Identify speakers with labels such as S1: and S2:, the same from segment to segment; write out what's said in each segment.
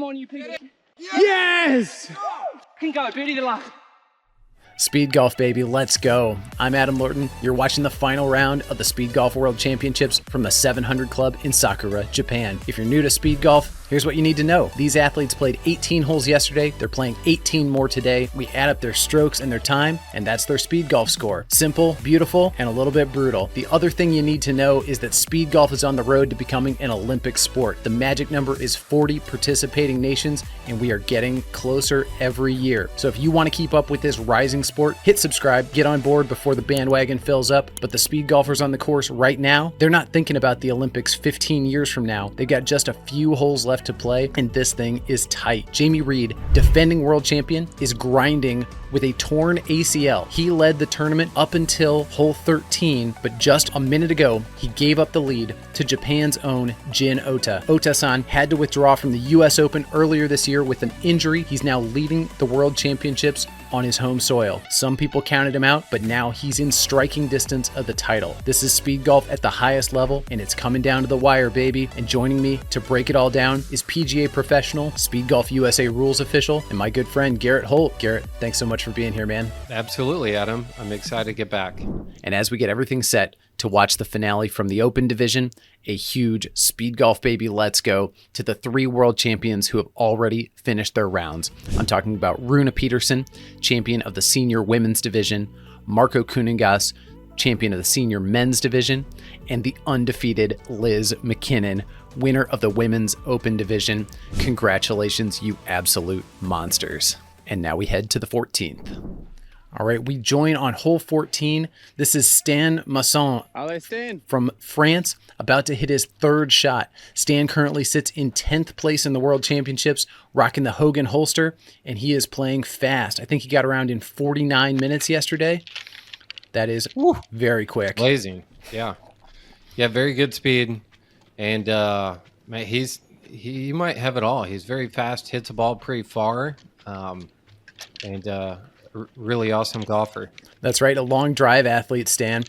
S1: Come on, Yu-Peng.
S2: Yes!
S1: Can go, Beardy the last.
S3: Speed Golf, baby, let's go. I'm Adam Lorton. You're watching the final round of the Speed Golf World Championships from the 700 Club in Sakura, Japan. If you're new to Speed Golf, here's what you need to know. These athletes played 18 holes yesterday. They're playing 18 more today. We add up their strokes and their time, and that's their Speed Golf score. Simple, beautiful, and a little bit brutal. The other thing you need to know is that Speed Golf is on the road to becoming an Olympic sport. The magic number is 40 participating nations, and we are getting closer every year. So if you want to keep up with this rising sport, hit subscribe, get on board before the bandwagon fills up. But the speed golfers on the course right now, they're not thinking about the Olympics 15 years from now. They've got just a few holes left to play, and this thing is tight. Jamie Reed, defending world champion, is grinding with a torn ACL. He led the tournament up until hole 13, but just a minute ago, he gave up the lead to Japan's own Jin Ota. Ota-san had to withdraw from the US Open earlier this year with an injury. He's now leading the World Championships on his home soil. Some people counted him out, but now he's in striking distance of the title. This is speed golf at the highest level, and it's coming down to the wire, baby. And joining me to break it all down is PGA professional, Speed Golf USA rules official, and my good friend Garrett Holt. Garrett, thanks so much for being here, man.
S4: Absolutely, Adam. I'm excited to get back.
S3: And as we get everything set to watch the finale from the Open division, a huge Speed Golf, baby, let's go to the 3 world champions who have already finished their rounds. I'm talking about Rune Peterson, champion of the senior women's division, Marco Kuningas, champion of the senior men's division, and the undefeated Liz McKinnon, winner of the women's Open division. Congratulations, you absolute monsters. And now we head to the 14th. All right, we join on hole 14. This is Stan Masson from France, about to hit his 3rd shot. Stan currently sits in 10th place in the World Championships, rocking the Hogan holster, and he is playing fast. I think he got around in 49 minutes yesterday. That is very quick.
S4: Blazing, yeah. Yeah, very good speed. And man, he might have it all. He's very fast, hits the ball pretty far, and really awesome golfer.
S3: That's right, a long drive athlete, Stan.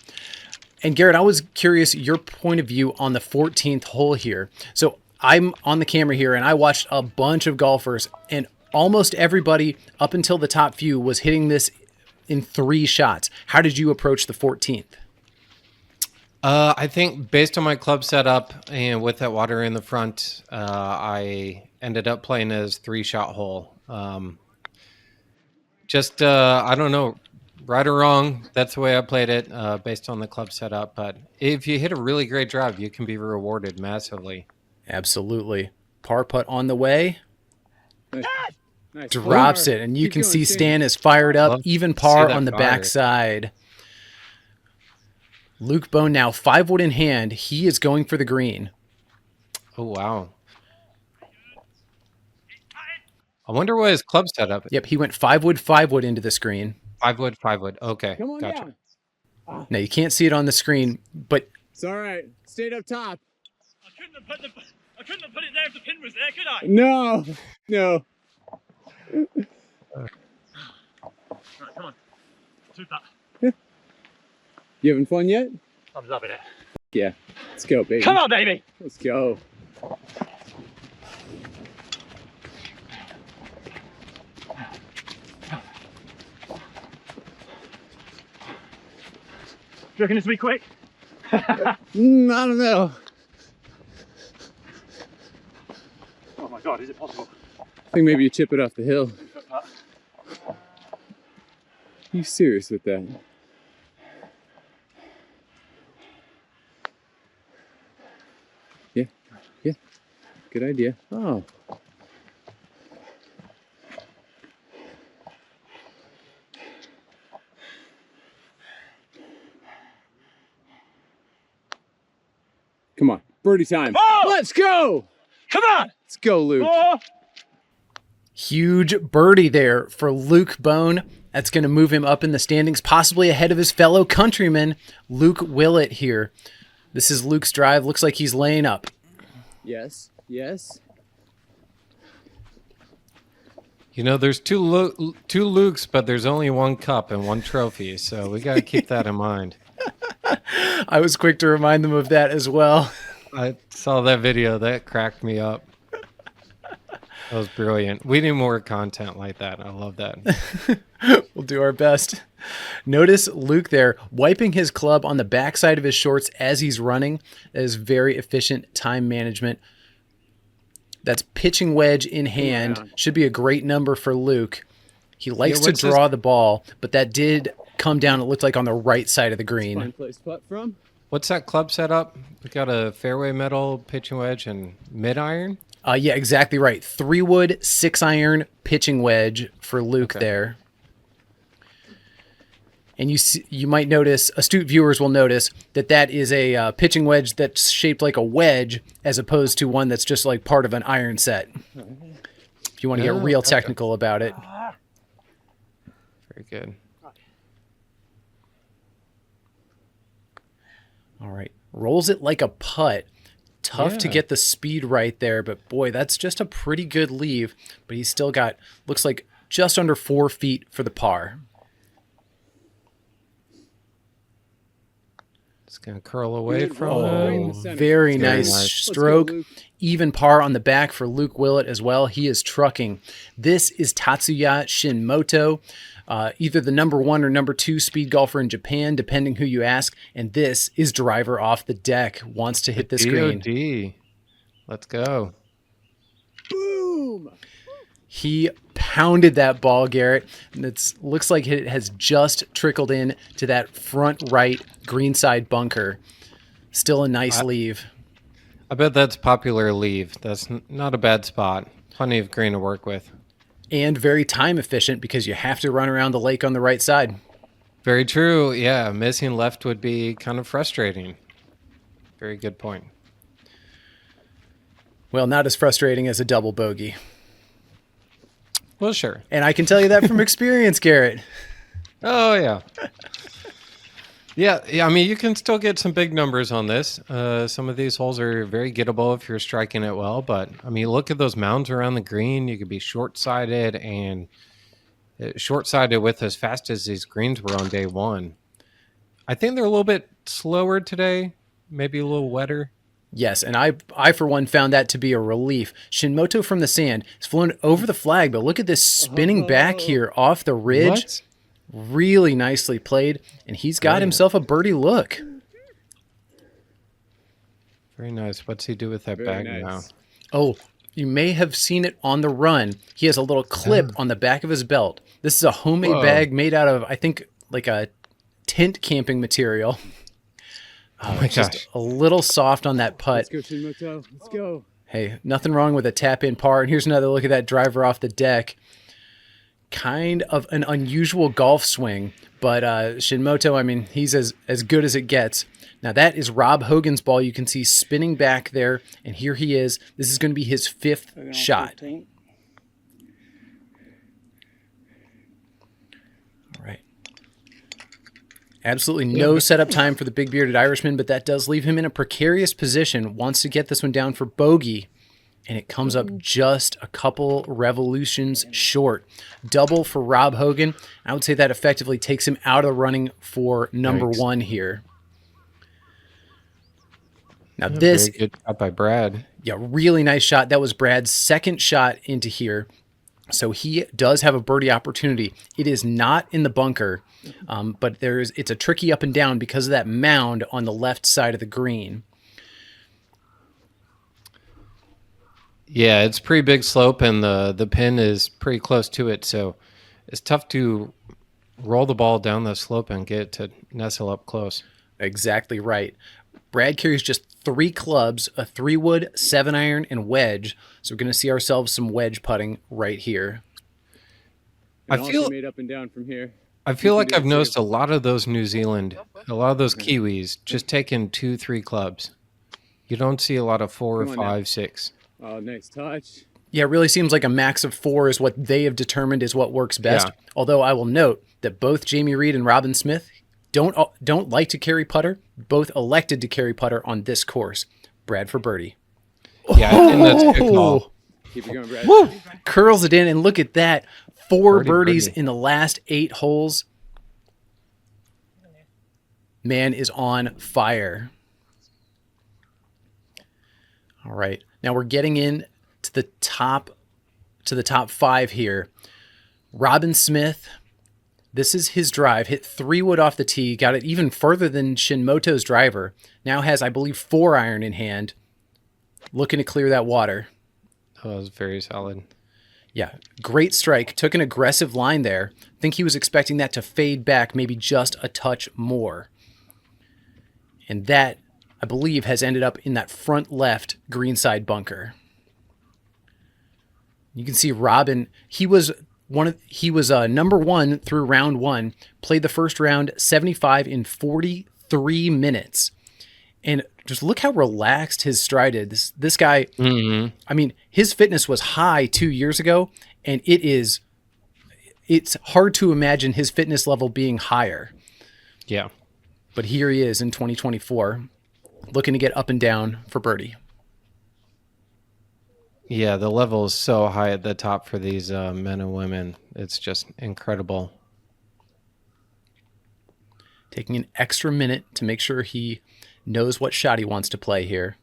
S3: And Garrett, I was curious your point of view on the 14th hole here. So I'm on the camera here, and I watched a bunch of golfers, and almost everybody up until the top few was hitting this in 3 shots. How did you approach the 14th?
S4: I think based on my club setup and with that water in the front, I ended up playing as 3-shot hole. I don't know, right or wrong, that's the way I played it based on the club setup. But if you hit a really great drive, you can be rewarded massively.
S3: Absolutely. Par putt on the way.
S2: Nice.
S3: Drops it, and you can see Stan is fired up, even par on the backside. Luke Bone now 5 wood in hand. He is going for the green.
S4: Oh, wow. I wonder what his club setup.
S3: Yep, he went 5 wood into the screen.
S4: 5 wood. Okay,
S2: Come on
S4: gotcha.
S2: down.
S3: Now you can't see it on the screen, but
S2: It's all right. Stayed up top.
S5: I couldn't have put it there if the pin was there, could I?
S2: No.
S5: Right, come on. Two putt.
S2: You having fun yet?
S5: I'm loving it.
S2: Yeah. Let's go, baby.
S5: Come on, baby.
S2: Let's go.
S5: Do you reckon this will be quick?
S2: I don't know.
S5: Oh my God, is it possible?
S2: I think maybe you chip it off the hill. You serious with that? Yeah. Good idea. Oh. Come on. Birdie time.
S5: Oh!
S2: Let's go.
S5: Come on!
S2: Let's go, Luke.
S5: Oh!
S3: huge birdie there for Luke Bone. That's going to move him up in the standings, possibly ahead of his fellow countryman, Luke Willett here. This is Luke's drive. Looks like he's laying up.
S2: Yes, yes.
S4: You know, there's two Lukes, but there's only one cup and one trophy, so we got to keep that in mind.
S3: I was quick to remind them of that as well.
S4: I saw that video. That cracked me up. That was brilliant. We need more content like that. I love that.
S3: We'll do our best. Notice Luke there wiping his club on the backside of his shorts as he's running. That is very efficient time management. That's pitching wedge in hand. Should be a great number for Luke. He likes to draw the ball, but that did come down, it looked like, on the right side of the green.
S2: Fine place putt from.
S4: What's that club setup? We got a fairway metal, pitching wedge, and mid iron.
S3: Yeah, exactly right. 3-wood, 6-iron pitching wedge for Luke there. And you might notice, astute viewers will notice, that is a pitching wedge that's shaped like a wedge as opposed to one that's just like part of an iron set. If you want to get real technical about it.
S4: Very good.
S3: All right. Rolls it like a putt. Tough to get the speed right there, but boy, that's just a pretty good leave. But he's still got, looks like, just under 4 feet for the par.
S4: It's going to curl away from him.
S3: Very nice stroke. Even par on the back for Luke Willett as well. He is trucking. This is Tatsuya Shinmoto, either the number 1 or number 2 speed golfer in Japan, depending who you ask. And this is driver off the deck. Wants to hit this green.
S4: DOD. Let's go.
S2: Boom!
S3: He pounded that ball, Garrett. And it looks like it has just trickled in to that front right greenside bunker. Still a nice leave.
S4: I bet that's popular leave. That's not a bad spot. Plenty of green to work with.
S3: And very time efficient because you have to run around the lake on the right side.
S4: Very true. Yeah, missing left would be kind of frustrating. Very good point.
S3: Well, not as frustrating as a double bogey.
S4: Well, sure.
S3: And I can tell you that from experience, Garrett.
S4: Oh, yeah. Yeah, I mean, you can still get some big numbers on this. Some of these holes are very gettable if you're striking it well. But, I mean, look at those mounds around the green. You could be short-sided and short-sided with as fast as these greens were on day one. I think they're a little bit slower today, maybe a little wetter.
S3: Yes, and I for one found that to be a relief. Shinmoto from the sand has flown over the flag, but look at this spinning back here off the ridge.
S4: What?
S3: Really nicely played, and he's got himself a birdie look.
S4: Very nice. What's he do with that bag now?
S3: Oh, you may have seen it on the run. He has a little clip on the back of his belt. This is a homemade bag made out of, I think, like a tent camping material.
S4: Oh my gosh.
S3: A little soft on that putt.
S2: Let's go, Shinmoto. Let's go.
S3: Hey, nothing wrong with a tap-in par. And here's another look at that driver off the deck. Kind of an unusual golf swing, but Shinmoto, I mean, he's as good as it gets. Now that is Rob Hogan's ball. You can see spinning back there, and here he is. This is going to be his 5th shot.
S1: 15.
S3: All right. Absolutely no setup time for the big bearded Irishman, but that does leave him in a precarious position. Wants to get this one down for bogey, and it comes up just a couple revolutions short. Double for Rob Hogan. I would say that effectively takes him out of the running for number 1 here. Now this,
S4: very good shot by Brad.
S3: Yeah, really nice shot. That was Brad's 2nd shot into here. So he does have a birdie opportunity. It is not in the bunker, but it's a tricky up and down because of that mound on the left side of the green.
S4: Yeah, it's pretty big slope, and the pin is pretty close to it, so it's tough to roll the ball down the slope and get it to nestle up close.
S3: Exactly right. Brad carries just 3 clubs, a 3-wood, 7-iron, and wedge. So we're going to see ourselves some wedge putting right here.
S2: And also made up and down from here.
S4: I feel like I've noticed a lot of those New Zealand, a lot of those Kiwis just taking 2-3 clubs. You don't see a lot of 4 or 5, 6.
S2: Oh, nice touch.
S3: Yeah, it really seems like a max of 4 is what they have determined is what works best. Yeah. Although I will note that both Jamie Reed and Robin Smith don't like to carry putter. Both elected to carry putter on this course. Brad for birdie.
S4: Yeah, I think that's a good call.
S2: Keep it going, Brad.
S3: Woo! Curls it in, and look at that. 4 birdies in the last 8 holes. Man is on fire. All right. Now we're getting in to the top to the top 5 here. Robin Smith, this is his drive. Hit 3-wood off the tee, got it even further than Shinmoto's driver. Now has, I believe, 4-iron in hand, looking to clear that water.
S4: Oh, that was very solid.
S3: Yeah, great strike. Took an aggressive line there. I think he was expecting that to fade back maybe just a touch more. And that, I believe, has ended up in that front left greenside bunker. You can see Robin, he was number 1 through round 1, played the first round 75 in 43 minutes. And just look how relaxed his stride is. This guy, I mean, his fitness was high 2 years ago, and it's hard to imagine his fitness level being higher.
S4: Yeah.
S3: But here he is in 2024, looking to get up and down for birdie.
S4: Yeah, the level is so high at the top for these men and women. It's just incredible.
S3: Taking an extra minute to make sure he knows what shot he wants to play here.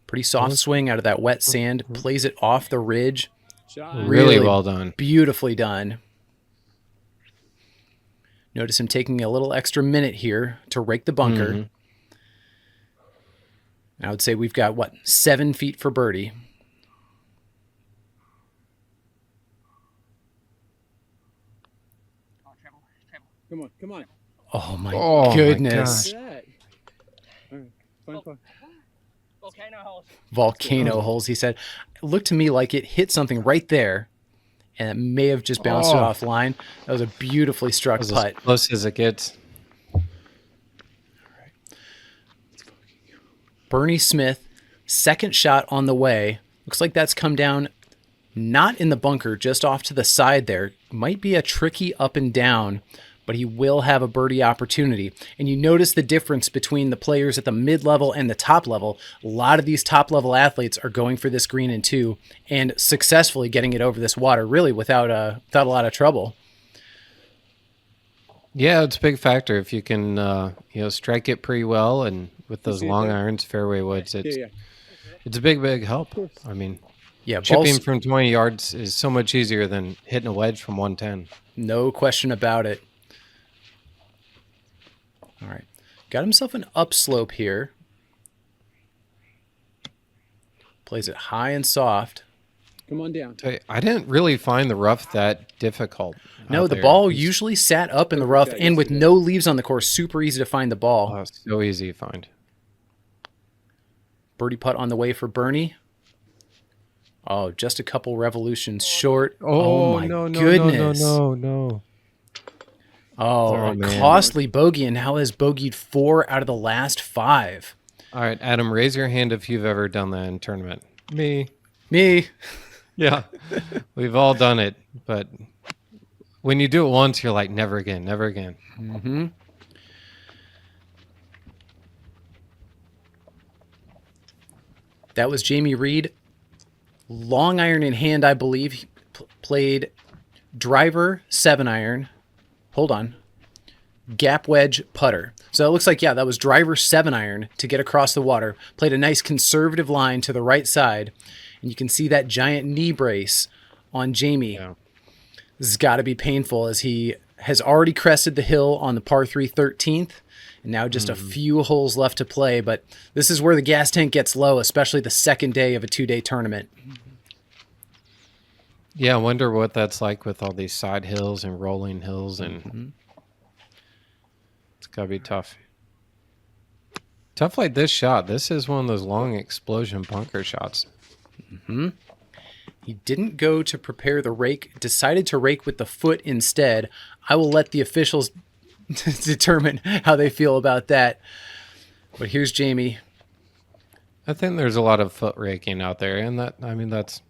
S3: Pretty soft swing out of that wet sand. Plays it off the ridge.
S4: Really well done.
S3: Beautifully done. Notice him taking a little extra minute here to rake the bunker. I would say we've got, 7 feet for birdie.
S2: Come on, come on.
S3: Oh, my
S4: Oh,
S3: goodness.
S4: my
S2: All right, fine.
S1: Volcano holes.
S3: Volcano holes, he said. It looked to me like it hit something right there, and it may have just bounced it offline. That was a beautifully struck
S4: That was
S3: putt.
S4: as close as it gets.
S3: Bernie Smith, second shot on the way. Looks like that's come down not in the bunker, just off to the side there. Might be a tricky up and down, but he will have a birdie opportunity. And you notice the difference between the players at the mid-level and the top level. A lot of these top-level athletes are going for this green in 2 and successfully getting it over this water, really without a lot of trouble.
S4: Yeah, it's a big factor if you can, strike it pretty well, and with those long irons, fairway woods, it's a big help. I mean,
S3: Yeah,
S4: chipping from 20 yards is so much easier than hitting a wedge from 110.
S3: No question about it. All right, got himself an upslope here. Plays it high and soft.
S2: Come on down.
S4: I didn't really find the rough that difficult.
S3: No,
S4: out
S3: the
S4: there.
S3: ball usually sat up in the rough, and with no leaves on the course, super easy to find the ball.
S4: Oh, so easy to find.
S3: Birdie putt on the way for Bernie. Oh, just a couple revolutions short.
S4: Oh,
S3: my
S4: no,
S3: goodness.
S4: No.
S3: Oh, a
S4: man.
S3: costly bogey, and now has bogeyed 4 out of the last 5.
S4: All right, Adam, raise your hand if you've ever done that in a tournament. Me. Yeah, we've all done it, but when you do it once, you're like, never again.
S3: Mm-hmm. That was Jamie Reed. Long iron in hand, I believe. He played driver 7-iron. Hold on. Gap wedge putter. So it looks like, that was driver 7-iron to get across the water. Played a nice conservative line to the right side. And you can see that giant knee brace on Jamie.
S4: Yeah.
S3: This has got to be painful as he has already crested the hill on the par 3 13th. And now just a few holes left to play. But this is where the gas tank gets low, especially the second day of a 2-day tournament.
S4: Yeah, I wonder what that's like with all these side hills and rolling hills. And it's got to be tough. Tough like this shot. This is one of those long explosion bunker shots.
S3: He didn't go to prepare the rake, decided to rake with the foot instead. I will let the officials determine how they feel about that. But here's Jamie.
S4: I think there's a lot of foot raking out there, and that's.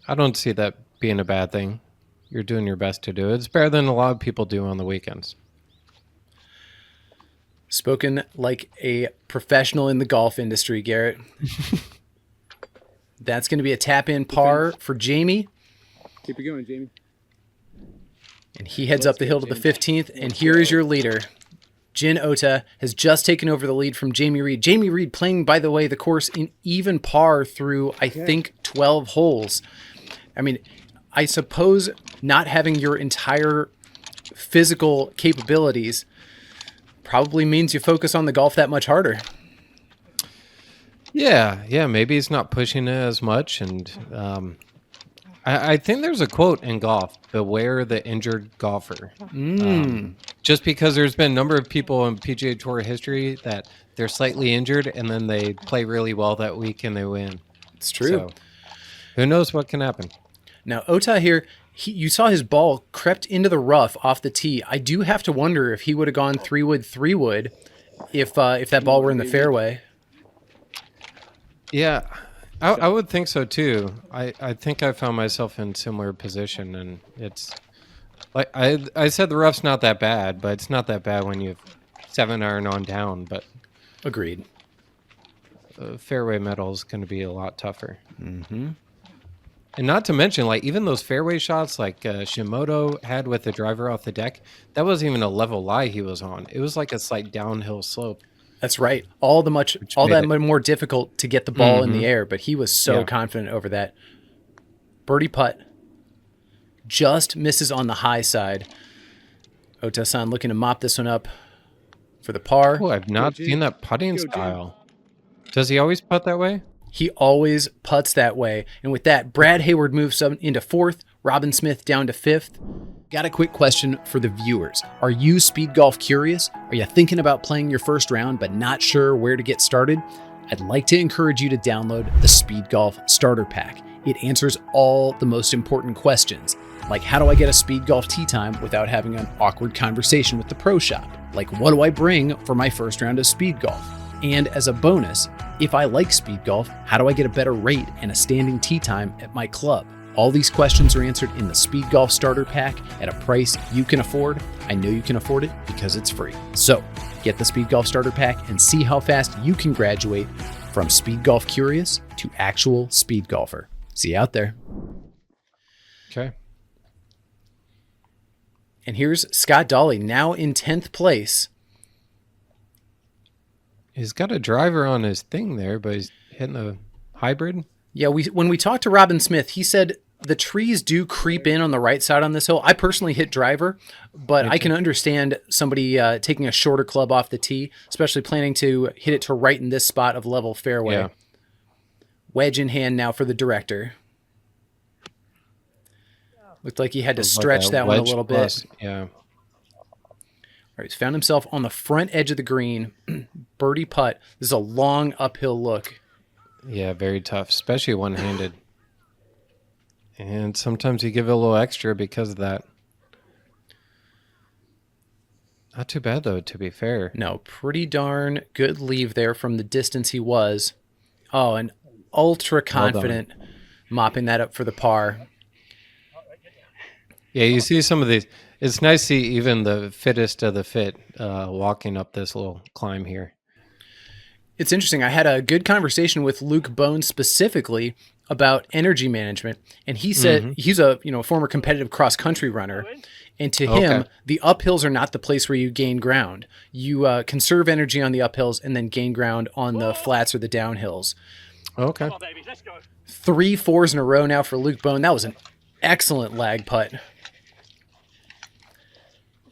S4: I don't see that being a bad thing. You're doing your best to do it. It's better than a lot of people do on the weekends.
S3: Spoken like a professional in the golf industry, Garrett. That's going to be a tap-in par for Jamie.
S2: Keep it going, Jamie.
S3: And he heads up the hill to the 15th, and here is your leader. Jin Ota has just taken over the lead from Jamie Reed. Jamie Reed playing, by the way, the course in even par through, I think, 12 holes. I mean, I suppose not having your entire physical capabilities probably means you focus on the golf that much harder.
S4: Yeah, maybe he's not pushing it as much. And I think there's a quote in golf, beware the injured golfer. Just because there's been a number of people in PGA Tour history that they're slightly injured and then they play really well that week and they win.
S3: It's true.
S4: So, who knows what can happen?
S3: Now, Ota here, you saw his ball crept into the rough off the tee. I do have to wonder if he would have gone 3-wood if that ball were in the fairway.
S4: Yeah, I would think so too. I think I found myself in similar position, and it's like I said the rough's not that bad, but it's not that bad when you have 7-iron on down. But
S3: agreed,
S4: fairway metal is going to be a lot tougher. Mm-hmm. And not to mention, like even those fairway shots, like Shimoto had with the driver off the deck, that wasn't even a level lie he was on. It was like a slight downhill slope.
S3: That's right. All that much more difficult to get the ball in the air, but he was so confident over that. Birdie putt. Just misses on the high side. Ota-san looking to mop this one up for the par.
S4: Oh, I've not seen that putting style. Does he always putt that way?
S3: He always putts that way. And with that, Brad Hayward moves into 4th, Robin Smith down to 5th. Got a quick question for the viewers. Are you speed golf curious? Are you thinking about playing your first round but not sure where to get started? I'd like to encourage you to download the Speed Golf Starter Pack. It answers all the most important questions, like how do I get a speed golf tee time without having an awkward conversation with the pro shop? Like what do I bring for my first round of speed golf? And as a bonus, if I like speed golf, how do I get a better rate and a standing tee time at my club? All these questions are answered in the Speed Golf Starter Pack at a price you can afford. I know you can afford it because it's free. So get the Speed Golf Starter Pack and see how fast you can graduate from speed golf curious to actual speed golfer. See you out there.
S4: Okay.
S3: And here's Scott Dolly, now in 10th place.
S4: He's got a driver on his thing there, but he's hitting a hybrid.
S3: Yeah, when we talked to Robin Smith, he said the trees do creep in on the right side on this hill. I personally hit driver, but I can understand somebody taking a shorter club off the tee, especially planning to hit it to right in this spot of level fairway.
S4: Yeah.
S3: Wedge in hand now for the director. Looked like he had to stretch that one a little bit.
S4: Yeah.
S3: All right, he's found himself on the front edge of the green. Birdie putt. This is a long uphill look.
S4: Yeah, very tough, especially one-handed. And sometimes you give it a little extra because of that. Not too bad, though, to be fair.
S3: No, pretty darn good leave there from the distance he was. Oh, and ultra confident mopping that up for the par.
S4: Yeah, you see some of these. It's nice to see even the fittest of the fit walking up this little climb here.
S3: It's interesting. I had a good conversation with Luke Bone specifically about energy management, and he said he's a former competitive cross country runner, and to him the uphills are not the place where you gain ground. You conserve energy on the uphills and then gain ground on the flats or the downhills.
S4: Okay.
S5: Come on, baby, let's go.
S3: 3 4s in a row now for Luke Bone. That was an excellent lag putt.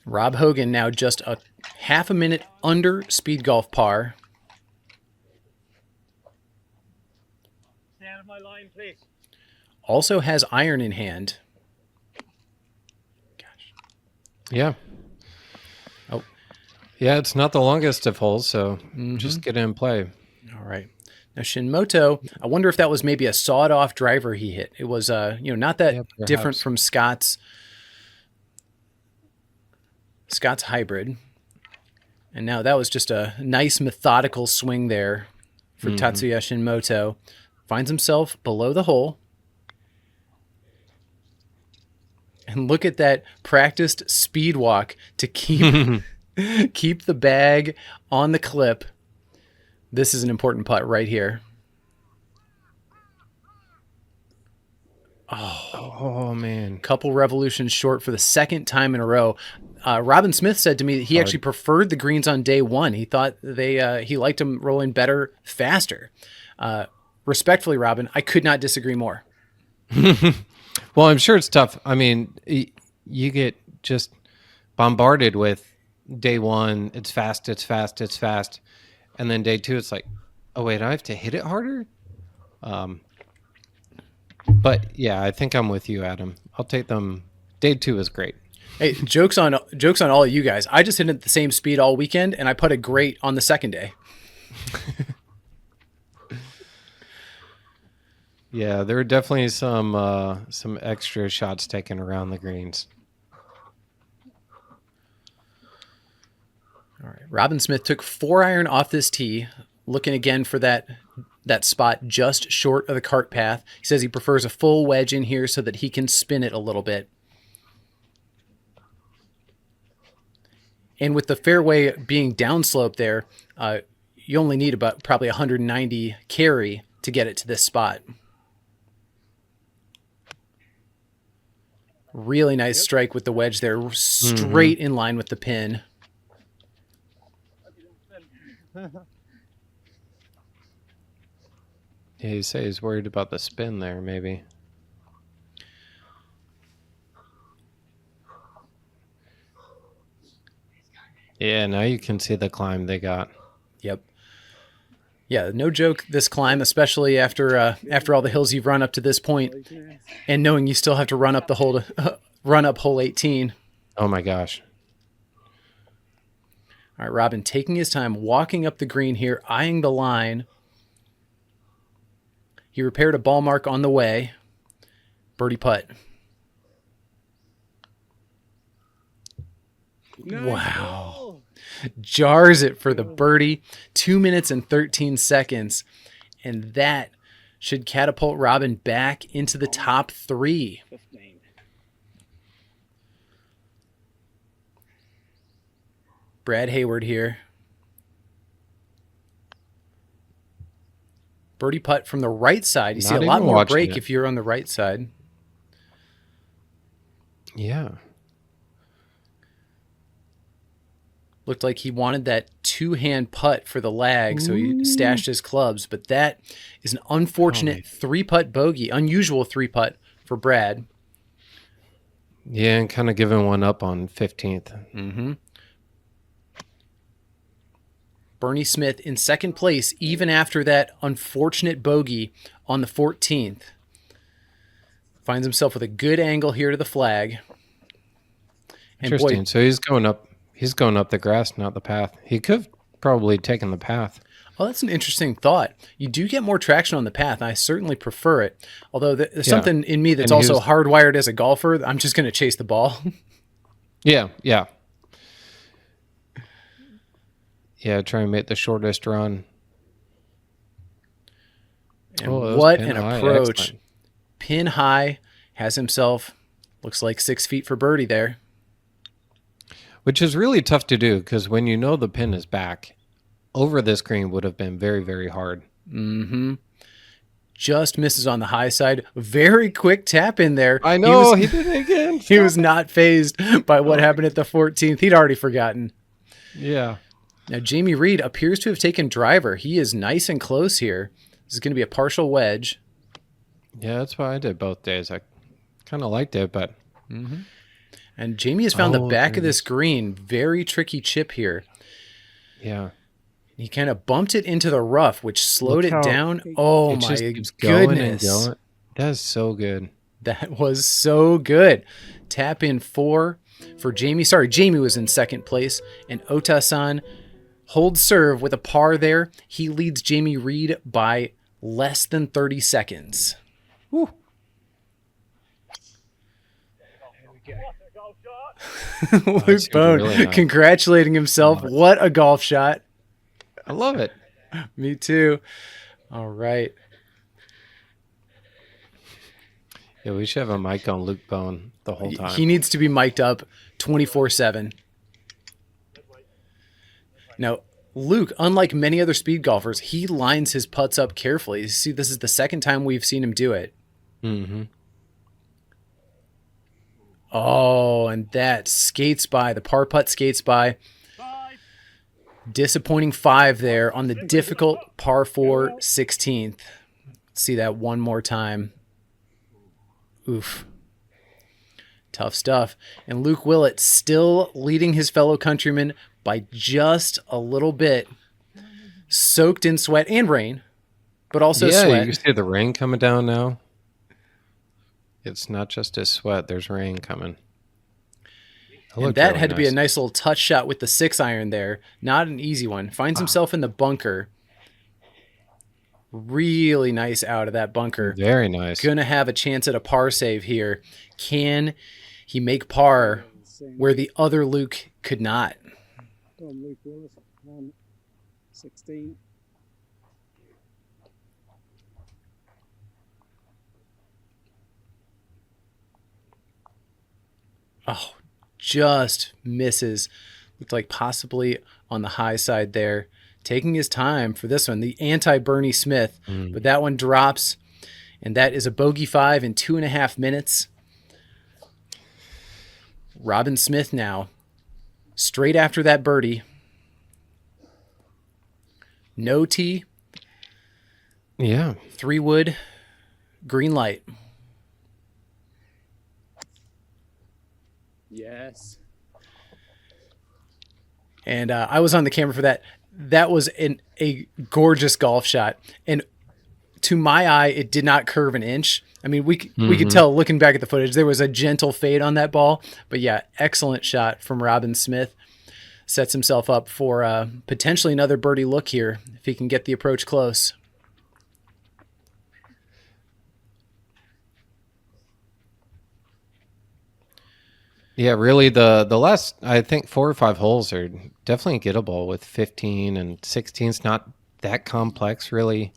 S3: Rob Hogan now just a half a minute under speed golf par.
S5: Stay out of my line, please.
S3: Also has iron in hand. Gosh.
S4: Yeah.
S3: Oh.
S4: Yeah, it's not the longest of holes, so just get in play.
S3: All right. Now Shinmoto, I wonder if that was maybe a sawed-off driver he hit. It was not that different from Scott's hybrid. And now that was just a nice methodical swing there for Tatsuya Shinmoto. Finds himself below the hole. And look at that practiced speed walk to keep keep the bag on the clip. This is an important putt right here.
S4: Oh man.
S3: Couple revolutions short for the second time in a row. Robin Smith said to me that he actually preferred the greens on day one. He thought he liked them rolling better, faster. Respectfully, Robin, I could not disagree more.
S4: Well, I'm sure it's tough. I mean, you get just bombarded with day one. It's fast. And then day two, it's like, oh, wait, I have to hit it harder? But yeah, I think I'm with you, Adam. I'll take them. Day two is great.
S3: Hey, jokes on all of you guys. I just hit it at the same speed all weekend, and I putted great on the second day.
S4: Yeah, there were definitely some extra shots taken around the greens.
S3: All right, Robin Smith took 4-iron off this tee, looking again for that spot just short of the cart path. He says he prefers a full wedge in here so that he can spin it a little bit. And with the fairway being downslope there, you only need about probably 190 carry to get it to this spot. Really nice strike with the wedge there, straight in line with the pin.
S4: Yeah, you say he's worried about the spin there, maybe. Yeah, now you can see the climb they got.
S3: Yep. Yeah, no joke, this climb, especially after all the hills you've run up to this point, and knowing you still have to run up hole 18.
S4: Oh my gosh.
S3: All right, Robin taking his time, walking up the green here, eyeing the line. He repaired a ball mark on the way. Birdie putt.
S2: Nice.
S3: Wow. Jars it for the birdie. 2 minutes and 13 seconds. And that should catapult Robin back into the top 3. Brad Hayward here. Birdie putt from the right side. You see a lot more break if you're on the right side.
S4: Yeah.
S3: Looked like he wanted that 2-hand putt for the lag, so he stashed his clubs. But that is an unfortunate 3-putt bogey, unusual 3-putt for Brad.
S4: Yeah, and kind of giving one up on 15th.
S3: Mm-hmm. Bernie Smith in second place, even after that unfortunate bogey on the 14th. Finds himself with a good angle here to the flag. And
S4: Interesting.
S3: boy,
S4: So he's going up. He's going up the grass, not the path. He could have probably taken the path.
S3: Oh, that's an interesting thought. You do get more traction on the path, and I certainly prefer it. Although there's something in me that's also hardwired as a golfer. I'm just going to chase the ball.
S4: Yeah. Try and make the shortest run.
S3: And what an approach. Excellent. Pin high, has himself, looks like 6 feet for birdie there.
S4: Which is really tough to do because when you know the pin is back, over this green would have been very, very hard.
S3: Mm-hmm. Just misses on the high side. Very quick tap in there.
S4: I know, he did it again.
S3: He was not phased by what happened at the 14th. He'd already forgotten.
S4: Yeah.
S3: Now, Jamie Reed appears to have taken driver. He is nice and close here. This is going to be a partial wedge.
S4: Yeah, that's what I did both days. I kind of liked it, but...
S3: Mm-hmm. And Jamie has found the back of this green. Very tricky chip here.
S4: Yeah.
S3: He kind of bumped it into the rough, which slowed it down. Oh, my goodness.
S4: That is so good.
S3: That was so good. Tap in 4 for Jamie. Sorry, Jamie was in second place. And Ota-san holds serve with a par there. He leads Jamie Reed by less than 30 seconds. Woo. Luke Bone really congratulating himself. What a golf shot.
S4: I love it.
S3: Me too. All right.
S4: Yeah, we should have a mic on Luke Bone the whole time.
S3: He needs to be mic'd up 24/7. Now, Luke, unlike many other speed golfers, he lines his putts up carefully. You see, this is the second time we've seen him do it.
S4: Mm-hmm.
S3: Oh, Oh, and that skates by. The par putt skates by. Disappointing 5 there on the difficult par 4 16th. Let's see that one more time. Oof. Tough stuff. And Luke Willett still leading his fellow countrymen by just a little bit. Soaked in sweat and rain, but also sweat.
S4: You see the rain coming down now. It's not just his sweat. There's rain coming.
S3: And that had to be a nice little touch shot with the 6-iron there. Not an easy one. Finds himself in the bunker. Really nice out of that bunker.
S4: Very nice.
S3: Gonna have a chance at a par save here. Can he make par where the other Luke could not?
S2: Luke Willis, 116.
S3: Oh, just misses. Looked like possibly on the high side there. Taking his time for this one, the anti-Bernie Smith. But that one drops, and that is a bogey 5 in 2.5 minutes. Robin Smith now, straight after that birdie. No tee.
S4: Yeah.
S3: 3 wood, green light.
S2: Yes.
S3: And I was on the camera for that. That was a gorgeous golf shot. And to my eye, it did not curve an inch. I mean, we could tell looking back at the footage, there was a gentle fade on that ball. But yeah, excellent shot from Robin Smith. Sets himself up for potentially another birdie look here if he can get the approach close.
S4: Yeah, really the last, I think 4 or 5 holes are definitely gettable with 15 and 16 is not that complex, really.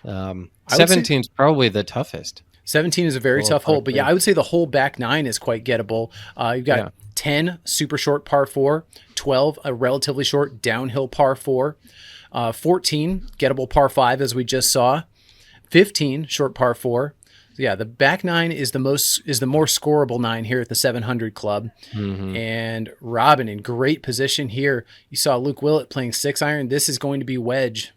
S4: 17 is probably the toughest.
S3: 17 is a very tough hole, but yeah, I would say the whole back 9 is quite gettable. You've got 10, super short par 4, 12, a relatively short downhill par 4, 14, gettable par 5, as we just saw, 15, short par 4. So yeah, the back 9 is the more scoreable 9 here at the 700 Club. And Robin in great position here. You saw Luke Willett playing 6-iron. This is going to be wedge.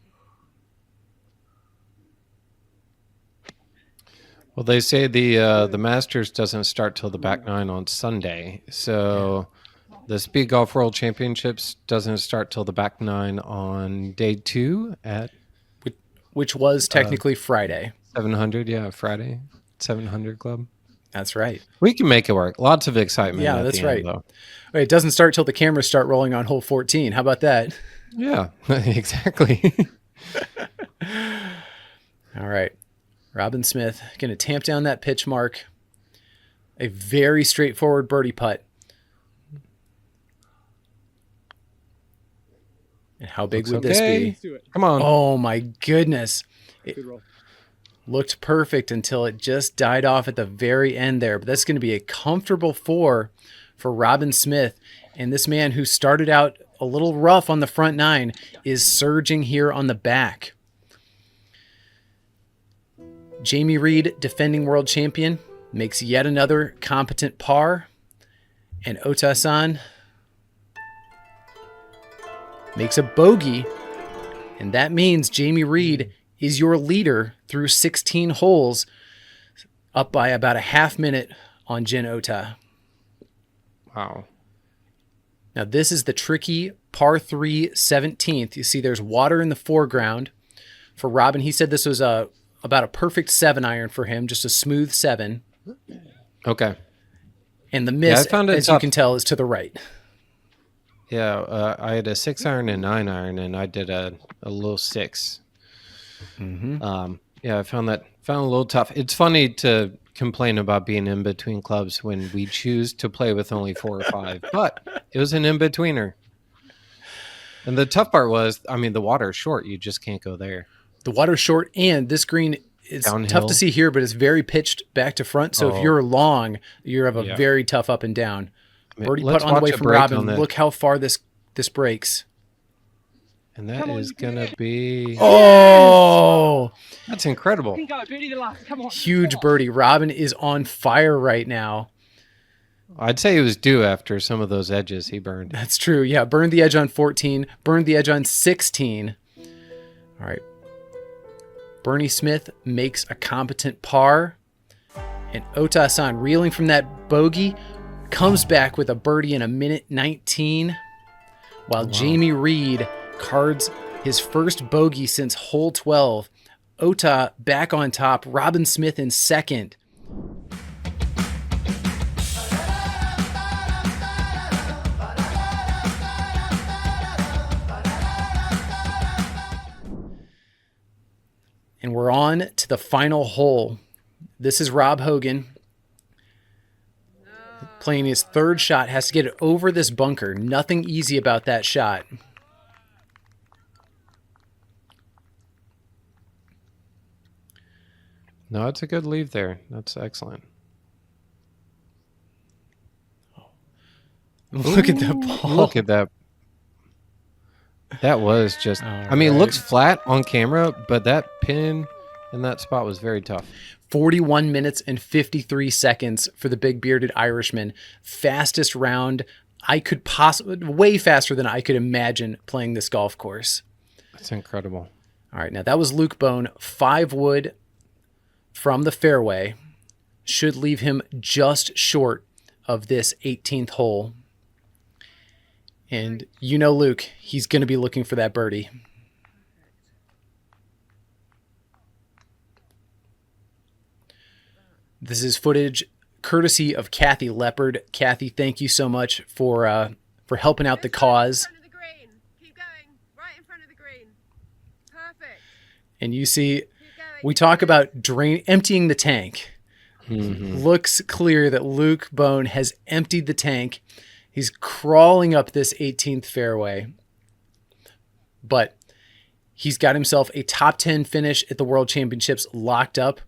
S4: Well, they say the Masters doesn't start till the back 9 on Sunday. So the Speed Golf World Championships doesn't start till the back 9 on day 2 at...
S3: Which was technically Friday.
S4: 700, yeah, Friday, 700 Club.
S3: That's right.
S4: We can make it work. Lots of excitement.
S3: Yeah,
S4: at
S3: that's
S4: the
S3: right.
S4: End, though.
S3: It doesn't start till the cameras start rolling on hole 14. How about that?
S4: Yeah, exactly.
S3: All right. Robin Smith going to tamp down that pitch mark. A very straightforward birdie putt. And how big would this be?
S4: Come on.
S3: Oh my goodness. It
S2: Good roll.
S3: looked perfect until it just died off at the very end there. But that's going to be a comfortable 4 for Robin Smith. And this man who started out a little rough on the front 9 is surging here on the back. Jamie Reed, defending world champion, makes yet another competent par. And Ota-san makes a bogey. And that means Jamie Reed is your leader through 16 holes, up by about a half minute on Jin Ota.
S4: Wow.
S3: Now this is the tricky par 3 17th. You see there's water in the foreground. For Robin, he said this was about a perfect 7-iron for him, just a smooth 7.
S4: Okay.
S3: And the miss, as you can tell, is to the right.
S4: Yeah, I had a 6-iron and 9-iron, and I did a little 6. Yeah, I found a little tough. It's funny to complain about being in between clubs when we choose to play with only 4 or 5, but it was an in-betweener. And the tough part was, I mean, the water's short. You just can't go there.
S3: The water's short, and this green is tough to see here, but it's very pitched back to front. So if you're long, you have a very tough up and down. Birdie putt on the way from Robin. Look how far this breaks.
S4: And that is going to be...
S3: Oh!
S4: That's incredible.
S3: Huge birdie. Robin is on fire right now.
S4: I'd say he was due after some of those edges he burned.
S3: That's true. Yeah, burned the edge on 14, burned the edge on 16. All right. Bernie Smith makes a competent par. And Ota-san, reeling from that bogey, comes back with a birdie in a minute 19. While Jamie Reed cards his first bogey since hole 12. Ota back on top, Robin Smith in second. And we're on to the final hole. This is Rob Hogan playing his third shot, has to get it over this bunker. Nothing easy about that shot.
S4: No, it's a good leave there. That's excellent.
S3: Look at that ball.
S4: Look at that. That was just, I mean, it looks flat on camera, but that pin in that spot was very tough.
S3: 41 minutes and 53 seconds for the big bearded Irishman. Fastest round I could possibly, way faster than I could imagine playing this golf course.
S4: That's incredible.
S3: All right, now that was Luke Bone. 5 wood from the fairway should leave him just short of this 18th hole. And you know Luke, he's going to be looking for that birdie. This is footage courtesy of Kathy Leppard. Kathy, thank you so much for helping out the cause.
S6: In front of the green. Keep going. Right in front of the green. Perfect.
S3: And you see,
S6: Keep going.
S3: we talk about emptying the tank.
S4: Mm-hmm.
S3: Looks clear that Luke Bone has emptied the tank. He's crawling up this 18th fairway. But he's got himself a top 10 finish at the World Championships locked up.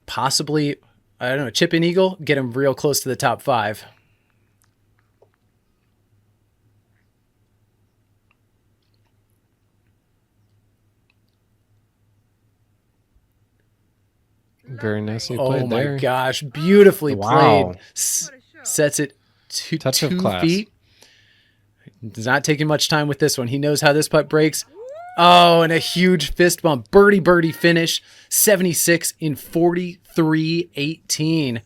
S3: Possibly, I don't know, chip in eagle, get him real close to the top 5.
S4: Very nicely played.
S3: Oh my
S4: there.
S3: gosh, beautifully
S4: Wow.
S3: played. Sets it to
S4: Touch of
S3: 2
S4: class.
S3: feet. He's not taking much time with this one. He knows how this putt breaks. Oh, and a huge fist bump. Birdie finish. 76 in 43.18.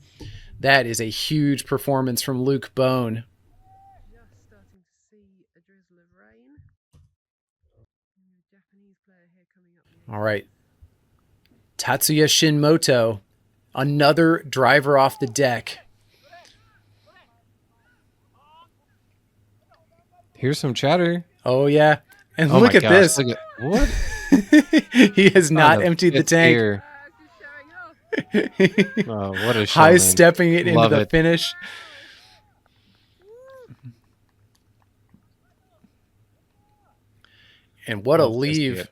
S3: That is a huge performance from Luke Bone.
S6: Just starting to see a drizzle of rain. And the Japanese player here coming up.
S3: All right. Tatsuya Shinmoto, another driver off the deck.
S4: Here's some chatter.
S3: Oh, yeah. And
S4: Oh
S3: look
S4: my
S3: at
S4: gosh,
S3: this.
S4: Look at, what?
S3: He has not
S4: Oh, the
S3: emptied the
S4: fifth
S3: tank.
S4: gear.
S6: Just showing off.
S4: Oh, what a
S3: High
S4: showman.
S3: stepping it into
S4: Love
S3: the
S4: it.
S3: finish. And what a
S4: Love to see
S3: leave.
S4: it.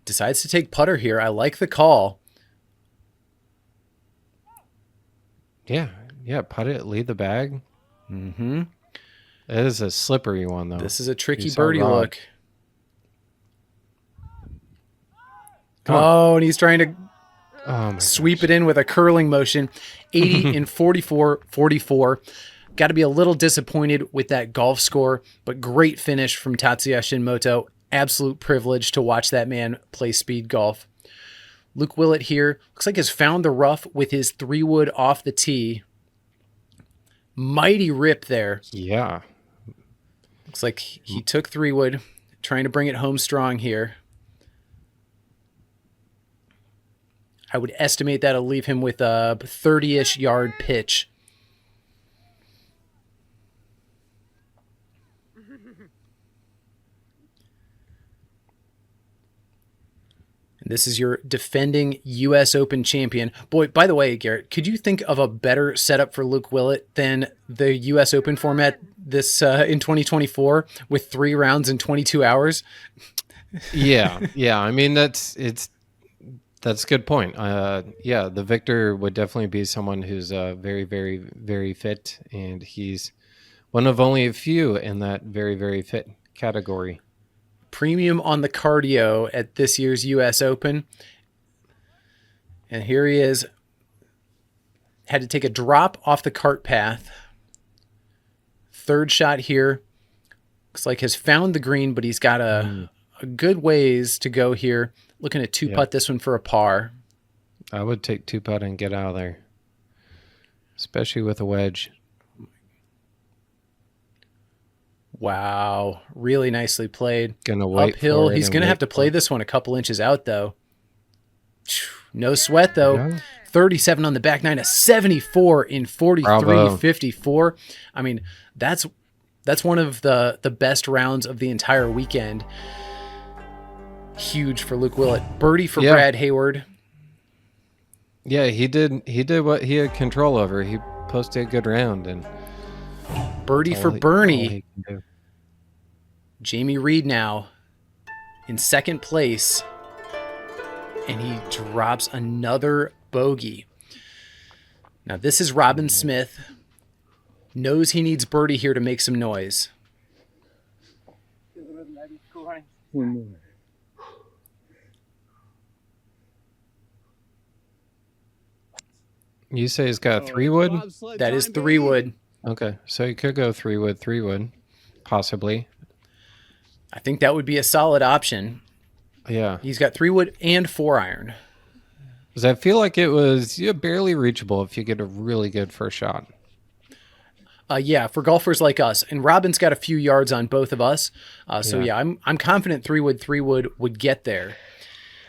S3: Decides to take putter here. I like the call.
S4: Yeah, putt it, lead the bag.
S3: Mm-hmm.
S4: It is a slippery one, though.
S3: This is a tricky
S4: You saw
S3: birdie
S4: Rob.
S3: look.
S4: Come on.
S3: Oh, and he's trying to
S4: Oh my
S3: sweep
S4: gosh.
S3: it in with a curling motion. 80 in 44. Got to be a little disappointed with that golf score, but great finish from Tatsuya Shinmoto. Absolute privilege to watch that man play speed golf. Luke Willett here looks like has found the rough with his 3-wood off the tee. Mighty rip there.
S4: Yeah.
S3: Looks like he took 3-wood, trying to bring it home strong here. I would estimate that'll leave him with a 30-ish yard pitch. And this is your defending U.S. Open champion. Boy, by the way, Garrett, could you think of a better setup for Luke Willett than the U.S. Open format this in 2024 with 3 rounds in 22 hours?
S4: Yeah. I mean, that's a good point. Yeah, the victor would definitely be someone who's very, very, very fit, and he's one of only a few in that very, very fit category.
S3: Premium on the cardio at this year's U.S. Open. And here he is Had to take a drop off the cart path. Third shot here. Looks like has found the green, but he's got a good ways to go here. Looking at two-putt this one for a par.
S4: I would take two-putt and get out of there, especially with a wedge.
S3: Wow, really nicely played.
S4: Gonna wait
S3: uphill.
S4: for it
S3: He's gonna have to play this one a couple inches out though. No sweat though.
S4: Yeah.
S3: 37 on the back nine, a 74 in 43.54. I mean, that's one of the best rounds of the entire weekend. Huge for Luke Willett. Birdie for Brad Hayward.
S4: Yeah, he did what he had control over. He posted a good round, and
S3: birdie for Bernie. Jamie Reed now in second place, and he drops another bogey. Now this is Robin Smith. Knows he needs birdie here to make some noise.
S2: One more.
S4: You say he's got a 3-wood?
S3: That is 3-wood.
S4: Okay, so you could go 3-wood, possibly.
S3: I think that would be a solid option.
S4: Yeah.
S3: He's got 3-wood and 4-iron.
S4: Because I feel like it was barely reachable if you get a really good first shot.
S3: Yeah, for golfers like us. And Robin's got a few yards on both of us. So I'm confident 3-wood would get there.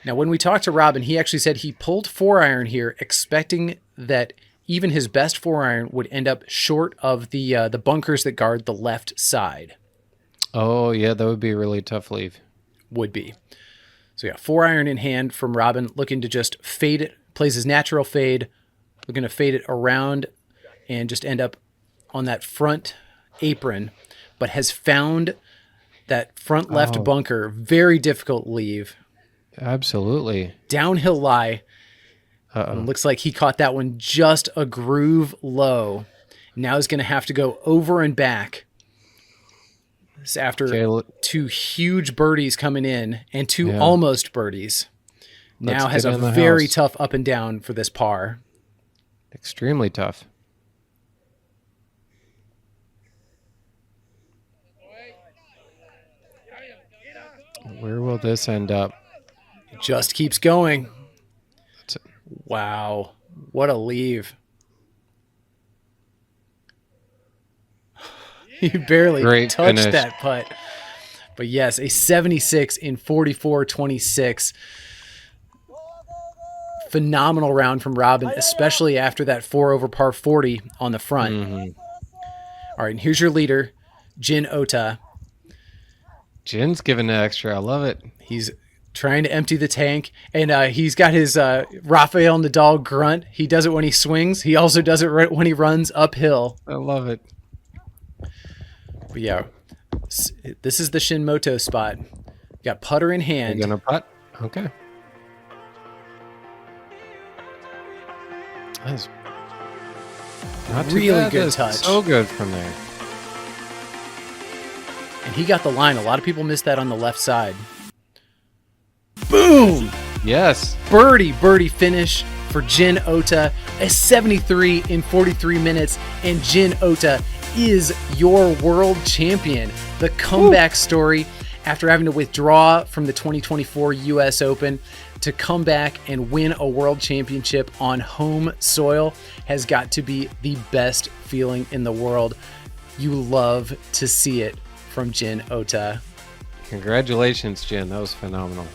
S3: Now, when we talked to Robin, he actually said he pulled 4-iron here, expecting that even his best 4-iron would end up short of the bunkers that guard the left side.
S4: Oh, yeah, that would be a really tough leave.
S3: Would be. So, yeah, 4-iron in hand from Robin, looking to just fade it, plays his natural fade, looking to fade it around and just end up on that front apron, but has found that front left bunker. Very difficult leave.
S4: Absolutely.
S3: Downhill lie. Looks like he caught that one just a groove low. Now he's going to have to go over and back. This after two huge birdies coming in and two almost birdies. Now has a very tough up and down for this par.
S4: Extremely tough. Where will this end up?
S3: It just keeps going. Wow. What a leave. He barely touched that putt. But yes, a 76 in 44.26. Phenomenal round from Robin, especially after that 4 over par 40 on the front. All right, and here's your leader, Jin Ota.
S4: Jin's giving it extra. I love it.
S3: He's trying to empty the tank, and he's got his Rafael Nadal grunt. He does it when he swings. He also does it right when he runs uphill.
S4: I love it.
S3: But yeah, this is the Shinmoto spot. Got putter in hand.
S4: You're gonna putt? Okay. That's not too
S3: really
S4: bad.
S3: good
S4: That's
S3: touch.
S4: So good from there.
S3: And he got the line. A lot of people missed that on the left side. Boom!
S4: Yes.
S3: Birdie finish for Jin Ota. A 73 in 43 minutes. And Jin Ota is your world champion. The comeback story after having to withdraw from the 2024 U.S. Open to come back and win a world championship on home soil has got to be the best feeling in the world. You love to see it from Jin Ota.
S4: Congratulations, Jin. That was phenomenal.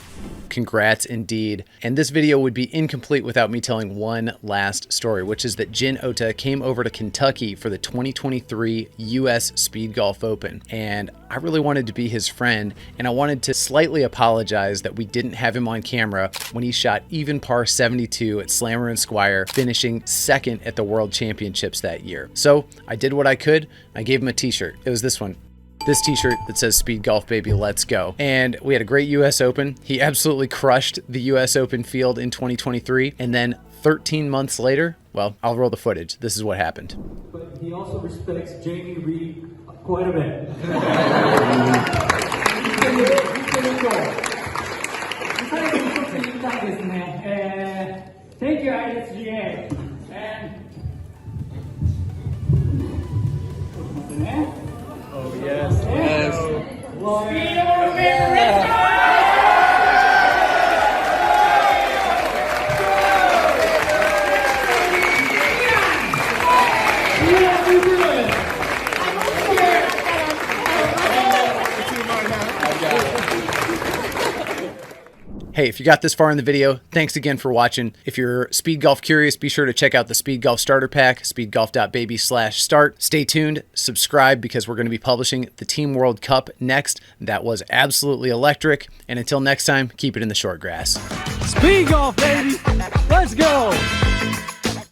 S3: Congrats indeed. And this video would be incomplete without me telling one last story, which is that Jin Ota came over to Kentucky for the 2023 US Speed Golf Open. And I really wanted to be his friend, and I wanted to slightly apologize that we didn't have him on camera when he shot even par 72 at Slammer and Squire, finishing second at the World Championships that year. So I did what I could. I gave him a t-shirt. It was this one. This t-shirt that says Speed Golf Baby, let's go. And we had a great US Open. He absolutely crushed the US Open field in 2023. And then 13 months later, well, I'll roll the footage. This is what happened.
S7: But he also respects Jamie Reed quite a bit. Thank you, ISGA. And
S2: Oh, yes. Yes.
S3: Hey, if you got this far in the video, thanks again for watching. If you're Speed Golf curious, be sure to check out the Speed Golf Starter Pack, speedgolf.baby/start. Stay tuned, subscribe, because we're going to be publishing the Team World Cup next. That was absolutely electric. And until next time, keep it in the short grass.
S7: Speed golf, baby. Let's go.